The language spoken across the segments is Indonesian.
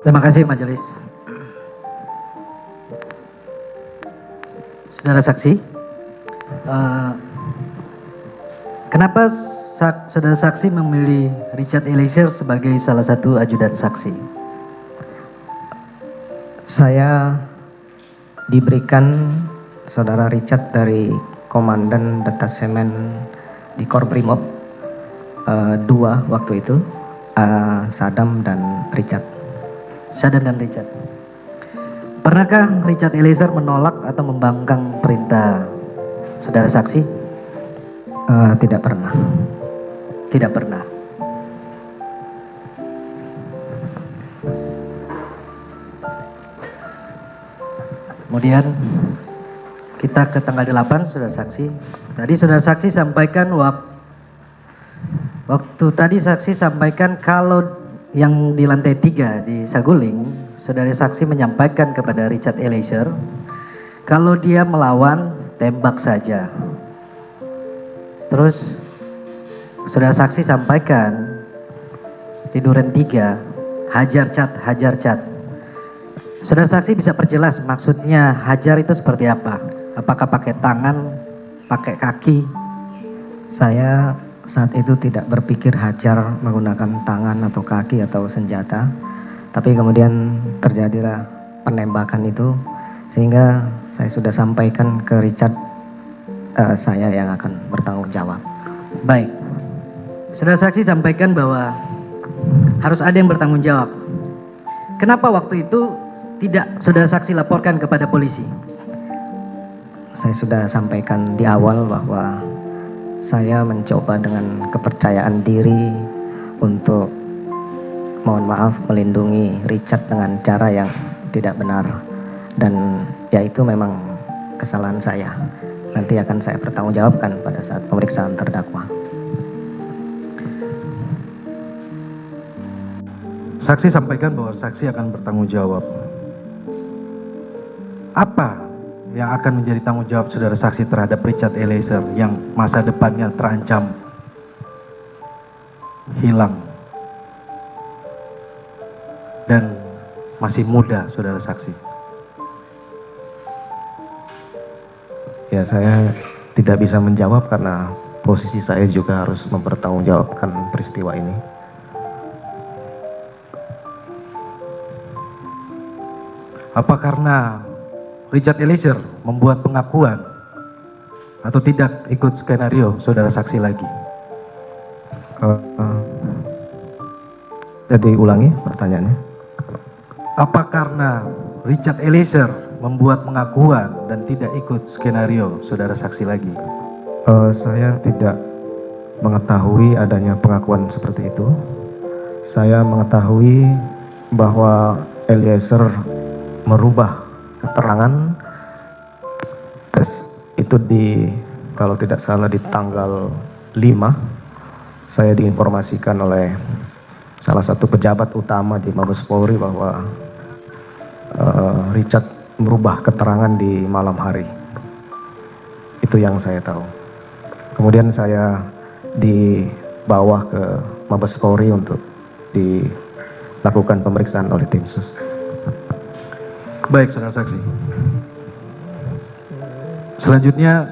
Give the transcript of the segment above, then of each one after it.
Terima kasih majelis. Saudara saksi, kenapa saudara saksi memilih Richard Eliezer sebagai salah satu ajudan saksi? Saya diberikan saudara Richard dari Komandan Detasemen di Korbrimob 2 waktu itu, Sadam dan Richard. Sadam dan Richard. Pernahkah Richard Eliezer menolak atau membangkang perintah saudara saksi? Tidak pernah. Tidak pernah. Kemudian kita ke tanggal 8, saudara saksi. Tadi saudara saksi sampaikan waktu tadi saksi sampaikan kalau yang di lantai 3 di Saguling, saudara saksi menyampaikan kepada Richard Eliezer kalau dia melawan tembak saja. Terus saudara saksi sampaikan di Duren 3, hajar cat. Saudara saksi bisa perjelas maksudnya hajar itu seperti apa? Apakah pakai tangan, pakai kaki? Saya saat itu tidak berpikir hajar menggunakan tangan atau kaki atau senjata, tapi kemudian terjadilah penembakan itu, sehingga saya sudah sampaikan ke Richard, saya yang akan bertanggung jawab. Baik, saudara saksi sampaikan bahwa harus ada yang bertanggung jawab. Kenapa waktu itu tidak saudara saksi laporkan kepada polisi? Saya sudah sampaikan di awal bahwa saya mencoba dengan kepercayaan diri untuk, mohon maaf, melindungi Richard dengan cara yang tidak benar, dan ya itu memang kesalahan saya. Nanti akan saya pertanggungjawabkan pada saat pemeriksaan terdakwa. Saksi sampaikan bahwa saksi akan bertanggung jawab. Apa yang akan menjadi tanggung jawab saudara saksi terhadap Richard Eliezer yang masa depannya terancam hilang dan masih muda, saudara saksi? Ya, saya tidak bisa menjawab karena posisi saya juga harus mempertanggungjawabkan peristiwa ini. Apa karena Richard Eliezer membuat pengakuan atau tidak ikut skenario saudara saksi lagi? Jadi ulangi pertanyaannya. Apa karena Richard Eliezer membuat pengakuan dan tidak ikut skenario saudara saksi lagi? Saya tidak mengetahui adanya pengakuan seperti itu. Saya mengetahui bahwa Eliezer merubah keterangan itu kalau tidak salah di tanggal 5. Saya diinformasikan oleh salah satu pejabat utama di Mabes Polri bahwa Richard merubah keterangan di malam hari. Itu yang saya tahu. Kemudian saya dibawa ke Mabes Polri untuk dilakukan pemeriksaan oleh tim sus. Baik, saudara saksi. Selanjutnya,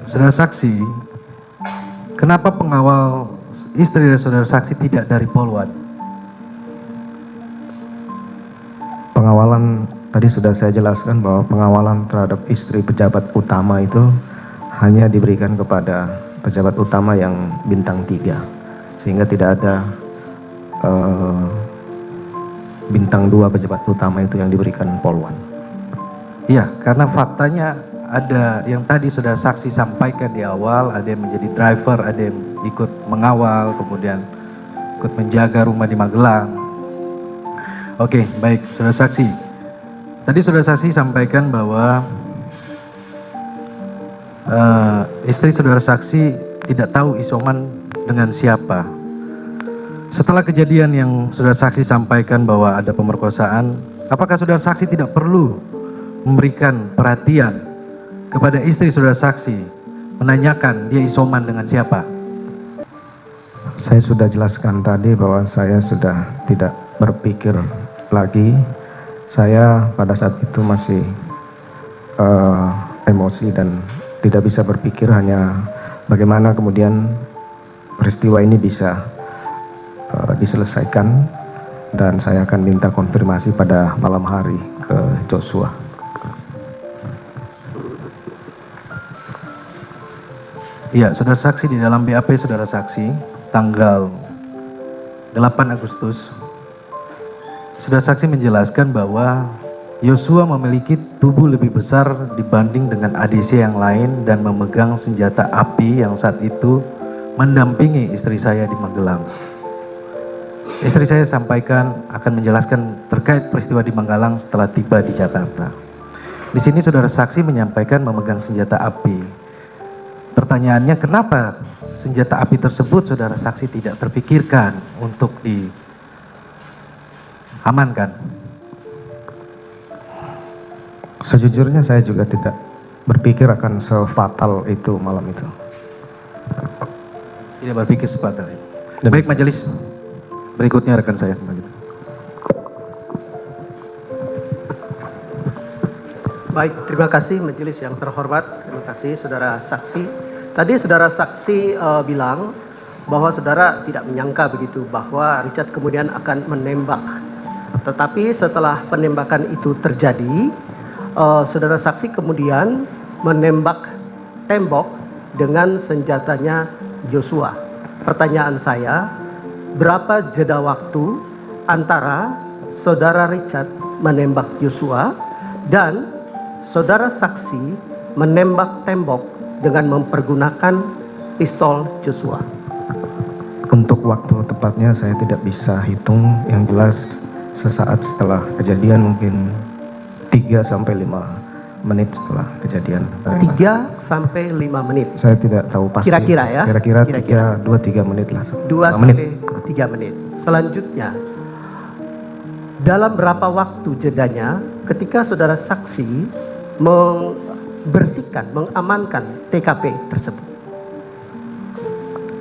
saudara saksi, kenapa pengawal istri dari saudara saksi tidak dari Polwan? Pengawalan tadi sudah saya jelaskan bahwa pengawalan terhadap istri pejabat utama itu hanya diberikan kepada pejabat utama yang bintang 3, sehingga tidak ada bintang 2 pejabat utama itu yang diberikan Polwan. Iya, karena faktanya ada yang tadi saudara saksi sampaikan di awal, ada yang menjadi driver, ada yang ikut mengawal, kemudian ikut menjaga rumah di Magelang. Oke, baik, saudara saksi. Tadi saudara saksi sampaikan bahwa istri saudara saksi tidak tahu isoman dengan siapa. Setelah kejadian yang saudara saksi sampaikan bahwa ada pemerkosaan, apakah saudara saksi tidak perlu memberikan perhatian kepada istri saudara saksi, menanyakan dia isoman dengan siapa? Saya sudah jelaskan tadi bahwa saya sudah tidak berpikir lagi. Saya pada saat itu masih emosi dan tidak bisa berpikir, hanya bagaimana kemudian peristiwa ini bisa diselesaikan, dan saya akan minta konfirmasi pada malam hari ke Joshua. Iya, saudara saksi, di dalam BAP saudara saksi tanggal 8 Agustus, saudara saksi menjelaskan bahwa Yosua memiliki tubuh lebih besar dibanding dengan ADC yang lain dan memegang senjata api yang saat itu mendampingi istri saya di Magelang. Istri saya sampaikan akan menjelaskan terkait peristiwa di Magelang setelah tiba di Jakarta. Di sini saudara saksi menyampaikan memegang senjata api. Pertanyaannya, kenapa senjata api tersebut saudara saksi tidak terpikirkan untuk diamankan? Sejujurnya saya juga tidak berpikir akan sefatal itu malam itu. Tidak berpikir sepadan. Baik majelis, berikutnya rekan saya kembali. Baik, terima kasih majelis yang terhormat. Terima kasih saudara saksi. Tadi saudara saksi bilang bahwa saudara tidak menyangka begitu bahwa Richard kemudian akan menembak. Tetapi setelah penembakan itu terjadi, saudara saksi kemudian menembak tembok dengan senjatanya Joshua. Pertanyaan saya, berapa jeda waktu antara saudara Richard menembak Joshua dan saudara saksi menembak tembok dengan mempergunakan pistol Joshua? Untuk waktu tepatnya saya tidak bisa hitung, yang jelas sesaat setelah kejadian, mungkin 3 sampai 5 menit setelah kejadian. 3 sampai 5 menit. Saya tidak tahu pasti. Kira-kira ya? Kira-kira 2-3 menit lah. 2 sampai 3 menit. Selanjutnya, dalam berapa waktu jedanya ketika saudara saksi membersihkan, mengamankan TKP tersebut?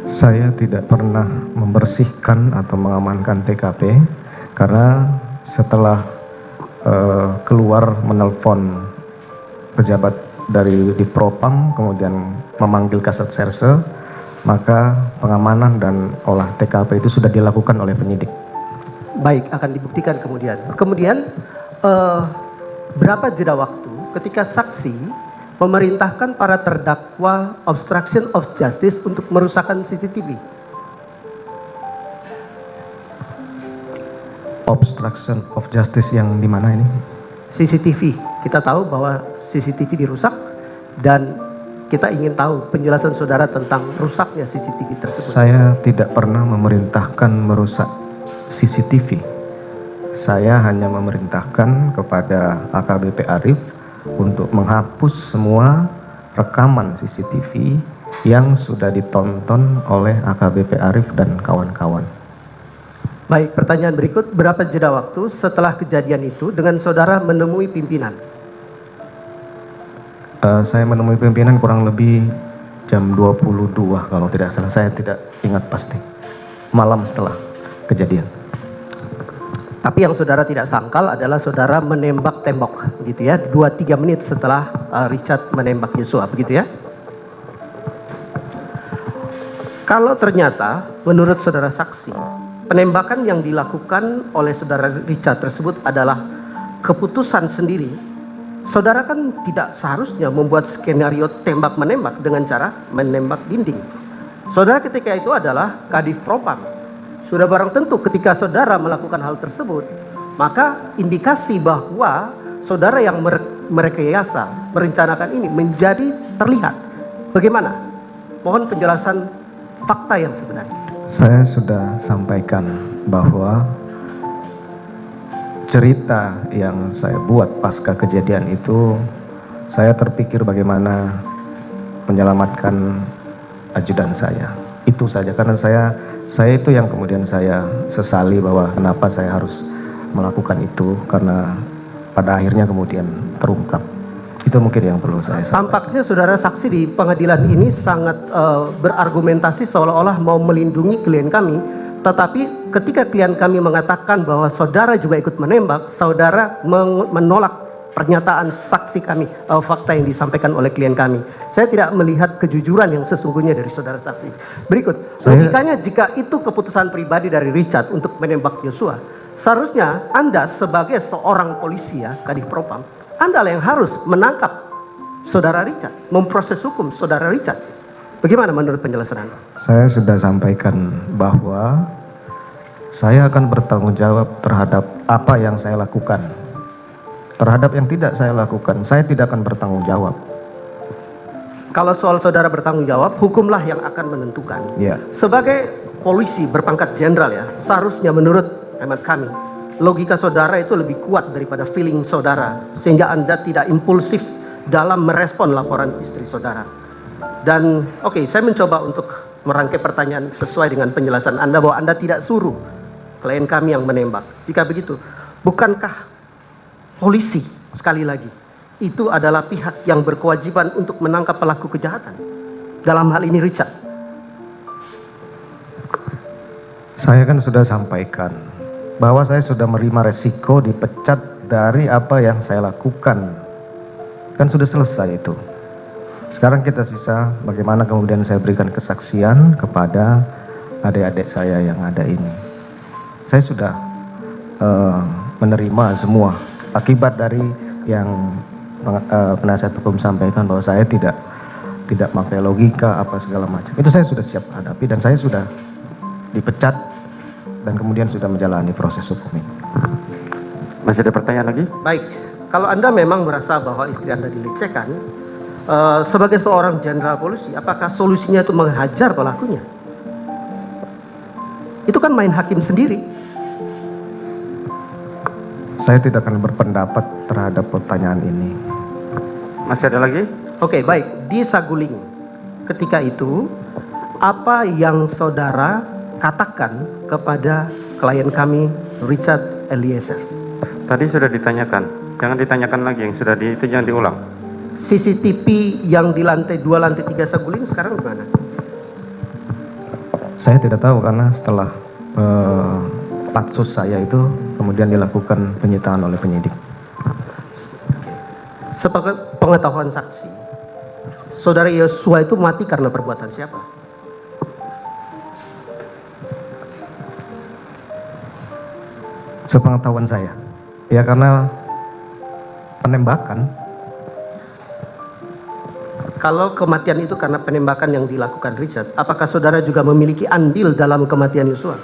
Saya tidak pernah membersihkan atau mengamankan TKP karena setelah keluar menelpon pejabat dari di Propam, kemudian memanggil Kasat Serse, maka pengamanan dan olah TKP itu sudah dilakukan oleh penyidik. Baik, akan dibuktikan kemudian. Kemudian berapa jeda waktu ketika saksi memerintahkan para terdakwa obstruction of justice untuk merusakkan CCTV? Obstruction of justice yang di mana ini? CCTV. Kita tahu bahwa CCTV dirusak dan kita ingin tahu penjelasan saudara tentang rusaknya CCTV tersebut. Saya tidak pernah memerintahkan merusak CCTV. Saya hanya memerintahkan kepada AKBP Arif untuk menghapus semua rekaman CCTV yang sudah ditonton oleh AKBP Arif dan kawan-kawan. Baik, pertanyaan berikut, berapa jeda waktu setelah kejadian itu dengan saudara menemui pimpinan? Saya menemui pimpinan kurang lebih jam 22 kalau tidak salah, saya tidak ingat pasti. Malam setelah kejadian. Tapi yang saudara tidak sangkal adalah saudara menembak tembok, begitu ya, 2-3 menit setelah Richard menembak Joshua, begitu ya? Kalau ternyata menurut saudara saksi, penembakan yang dilakukan oleh saudara Richard tersebut adalah keputusan sendiri, saudara kan tidak seharusnya membuat skenario tembak-menembak dengan cara menembak dinding. Saudara ketika itu adalah Kadif Propam. Sudah barang tentu ketika saudara melakukan hal tersebut, maka indikasi bahwa saudara yang merekayasa, merencanakan ini menjadi terlihat. Bagaimana? Mohon penjelasan fakta yang sebenarnya. Saya sudah sampaikan bahwa cerita yang saya buat pasca kejadian itu, saya terpikir bagaimana menyelamatkan ajudan saya. Itu saja, karena saya itu yang kemudian saya sesali bahwa kenapa saya harus melakukan itu, karena pada akhirnya kemudian terungkap. Itu mungkin yang perlu saya sampaikan. Tampaknya saudara saksi di pengadilan ini sangat berargumentasi seolah-olah mau melindungi klien kami Tetapi ketika klien kami mengatakan bahwa saudara juga ikut menembak, saudara menolak pernyataan saksi kami, fakta yang disampaikan oleh klien kami. Saya tidak melihat kejujuran yang sesungguhnya dari saudara saksi. Berikut, logikanya jika itu keputusan pribadi dari Richard untuk menembak Yosua, seharusnya Anda sebagai seorang polisi ya, Kadif Propam, Anda yang harus menangkap saudara Richard, memproses hukum saudara Richard. Bagaimana menurut penjelasan Anda? Saya sudah sampaikan bahwa saya akan bertanggung jawab terhadap apa yang saya lakukan. Terhadap yang tidak saya lakukan, saya tidak akan bertanggung jawab. Kalau soal saudara bertanggung jawab, hukumlah yang akan menentukan. Ya. Sebagai polisi berpangkat jenderal ya, seharusnya menurut hemat kami, logika saudara itu lebih kuat daripada feeling saudara, sehingga Anda tidak impulsif dalam merespon laporan istri saudara. Dan oke, saya mencoba untuk merangkai pertanyaan sesuai dengan penjelasan Anda bahwa Anda tidak suruh klien kami yang menembak. Jika begitu, bukankah polisi sekali lagi itu adalah pihak yang berkewajiban untuk menangkap pelaku kejahatan? Dalam hal ini Richard. Saya kan sudah sampaikan bahwa saya sudah menerima resiko dipecat dari apa yang saya lakukan. Kan sudah selesai itu. Sekarang kita sisa bagaimana kemudian saya berikan kesaksian kepada adik-adik saya yang ada ini. Saya sudah menerima semua akibat dari yang penasihat hukum sampaikan bahwa saya tidak pakai logika apa segala macam. Itu saya sudah siap hadapi dan saya sudah dipecat dan kemudian sudah menjalani proses hukum ini. Masih ada pertanyaan lagi? Baik, kalau Anda memang merasa bahwa istri Anda dilecehkan, sebagai seorang jenderal polisi, apakah solusinya itu menghajar pelakunya? Itu kan main hakim sendiri. Saya tidak akan berpendapat terhadap pertanyaan ini. Masih ada lagi? Oke, baik. Di Saguling, ketika itu, apa yang saudara katakan kepada klien kami, Richard Eliezer? Tadi sudah ditanyakan. Jangan ditanyakan lagi yang sudah itu jangan diulang. CCTV yang di lantai 2, lantai 3 Saguling sekarang di mana? Saya tidak tahu karena setelah patsus saya itu kemudian dilakukan penyitaan oleh penyidik. Sepengetahuan saksi, saudara Yosua itu mati karena perbuatan siapa? Sepengetahuan saya, ya karena penembakan. Kalau kematian itu karena penembakan yang dilakukan Richard, apakah saudara juga memiliki andil dalam kematian Yosua?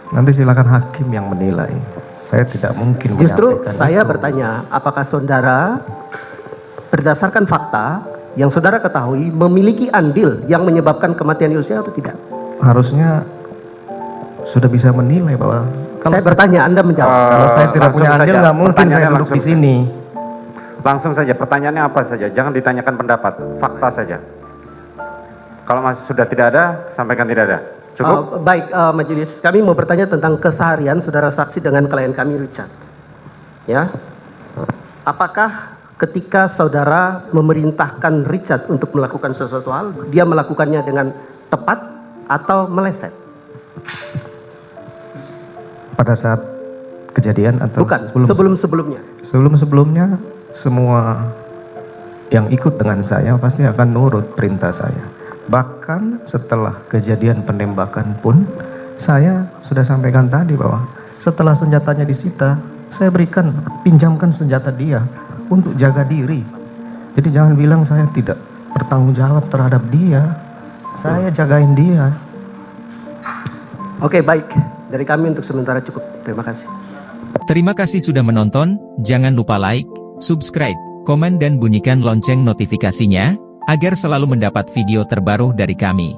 Nanti silakan hakim yang menilai. Saya tidak mungkin Justru menyampaikan saya itu. bertanya, apakah saudara berdasarkan fakta yang saudara ketahui memiliki andil yang menyebabkan kematian Yosua atau tidak? Harusnya sudah bisa menilai bahwa Saya bertanya, Anda menjawab. kalau saya tidak langsung punya andil saja. nggak mungkin saya Pertanyaannya duduk di langsung sini. Langsung saja, pertanyaannya apa saja. Jangan ditanyakan pendapat, fakta saja. Kalau masih sudah tidak ada, sampaikan tidak ada. Cukup? Baik, majelis, kami mau bertanya tentang keseharian saudara saksi dengan klien kami Richard. Ya, apakah ketika saudara memerintahkan Richard untuk melakukan sesuatu hal, dia melakukannya dengan tepat atau meleset? Pada saat kejadian atau Bukan, sebelum-sebelumnya. sebelum-sebelumnya semua yang ikut dengan saya pasti akan nurut perintah saya. Bahkan setelah kejadian penembakan pun saya sudah sampaikan tadi bahwa setelah senjatanya disita, saya pinjamkan senjata dia untuk jaga diri. Jadi jangan bilang saya tidak bertanggung jawab terhadap dia. Saya jagain dia. Oke, baik. Dari kami untuk sementara cukup. Terima kasih. Terima kasih sudah menonton, jangan lupa like, subscribe, komen dan bunyikan lonceng notifikasinya, agar selalu mendapat video terbaru dari kami.